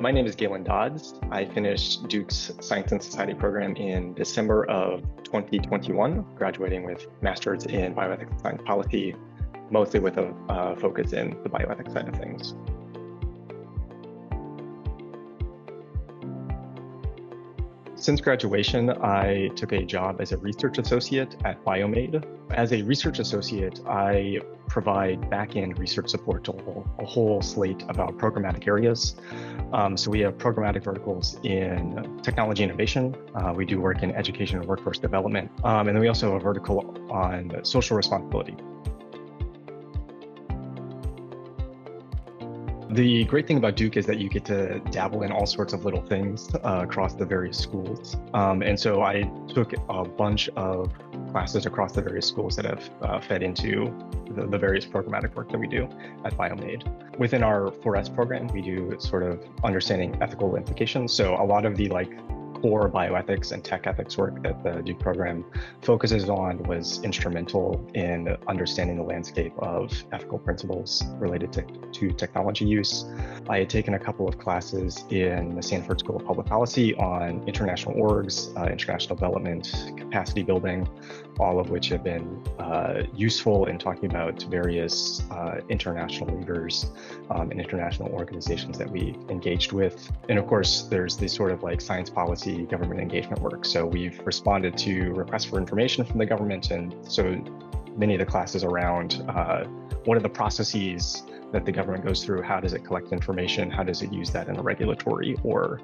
My name is Galen Dods. I finished Duke's Science and Society program in December of 2021, graduating with Master's in Bioethics and Science Policy, mostly with a focus in the bioethics side of things. Since graduation, I took a job as a research associate at BioMADE. As a research associate, I provide back-end research support to a whole slate of our programmatic areas. So we have programmatic verticals in technology innovation. We do work in education and workforce development. And then we also have a vertical on social responsibility. The great thing about Duke is that you get to dabble in all sorts of little things across the various schools. And so I took a bunch of classes across the various schools that have fed into the various programmatic work that we do at BioMADE. Within our 4S program, we do sort of understanding ethical implications. So a lot of the core bioethics and tech ethics work that the Duke program focuses on was instrumental in understanding the landscape of ethical principles related to technology use. I had taken a couple of classes in the Stanford School of Public Policy on international orgs, international development, capacity building, all of which have been useful in talking about various international leaders and international organizations that we engaged with. And of course, there's this sort of science policy government engagement work. So we've responded to requests for information from the government. And so many of the classes around what are the processes that the government goes through, how does it collect information, how does it use that in a regulatory or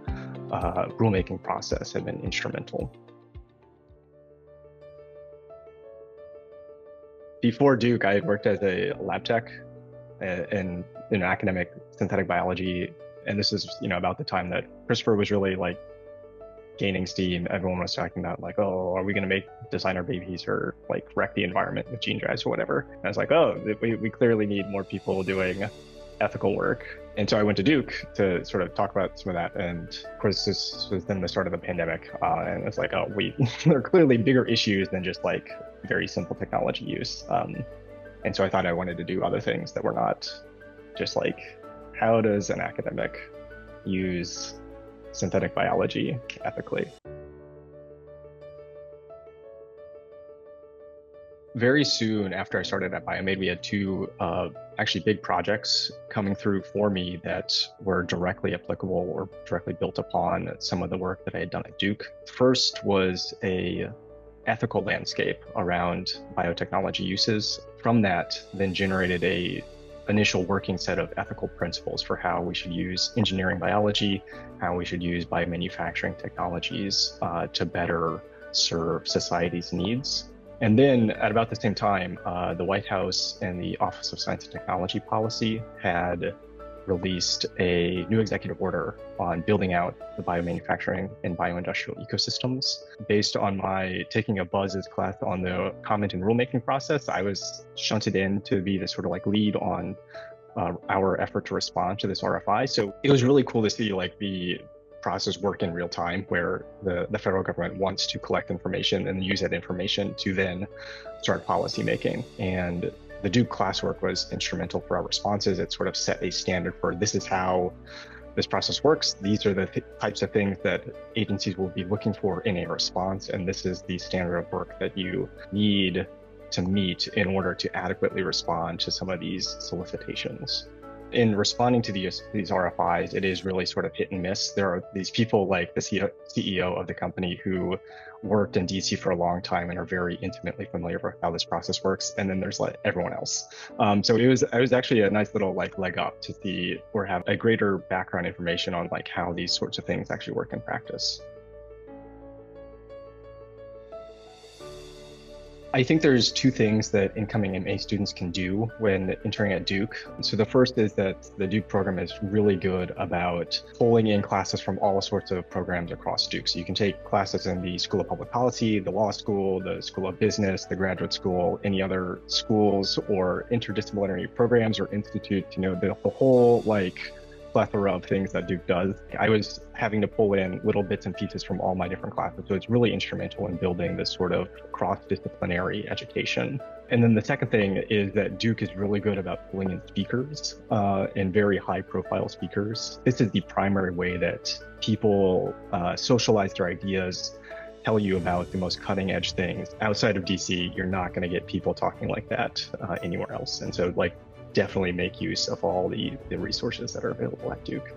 rulemaking process have been instrumental. Before Duke, I had worked as a lab tech in academic synthetic biology. And this is, about the time that CRISPR was really gaining steam. Everyone was talking about oh, are we going to design our babies or wreck the environment with gene drives or whatever? And I was like, oh, we clearly need more people doing ethical work. And so I went to Duke to sort of talk about some of that. And of course, this was then the start of the pandemic. And it's oh, there are clearly bigger issues than just very simple technology use. And so I thought I wanted to do other things that were not just how does an academic use synthetic biology ethically? Very soon after I started at BioMADE, we had two actually big projects coming through for me that were directly applicable or directly built upon some of the work that I had done at Duke. First was a ethical landscape around biotechnology uses. From that, then generated a initial working set of ethical principles for how we should use engineering biology, how we should use biomanufacturing technologies to better serve society's needs. And then at about the same time, the White House and the Office of Science and Technology Policy had released a new executive order on building out the biomanufacturing and bioindustrial ecosystems. Based on my taking a BUZZ's class on the comment and rulemaking process, I was shunted in to be the sort of lead on our effort to respond to this RFI. So it was really cool to see the process work in real time, where the federal government wants to collect information and use that information to then start policy making. And the Duke classwork was instrumental for our responses. It sort of set a standard for this is how this process works. These are the types of things that agencies will be looking for in a response. And this is the standard of work that you need to meet in order to adequately respond to some of these solicitations. In responding to these RFIs, it is really sort of hit and miss. There are these people like the CEO of the company who worked in DC for a long time and are very intimately familiar with how this process works. And then there's everyone else. So it was actually a nice little leg up to see or have a greater background information on how these sorts of things actually work in practice. I think there's two things that incoming MA students can do when entering at Duke. So the first is that the Duke program is really good about pulling in classes from all sorts of programs across Duke. So you can take classes in the School of Public Policy, the Law School, the School of Business, the Graduate School, any other schools or interdisciplinary programs or institutes, the whole plethora of things that Duke does. I was having to pull in little bits and pieces from all my different classes. So it's really instrumental in building this sort of cross-disciplinary education. And then the second thing is that Duke is really good about pulling in speakers and very high-profile speakers. This is the primary way that people socialize their ideas, tell you about the most cutting-edge things. Outside of DC, you're not going to get people talking like that anywhere else. And so, like, definitely make use of all the resources that are available at Duke.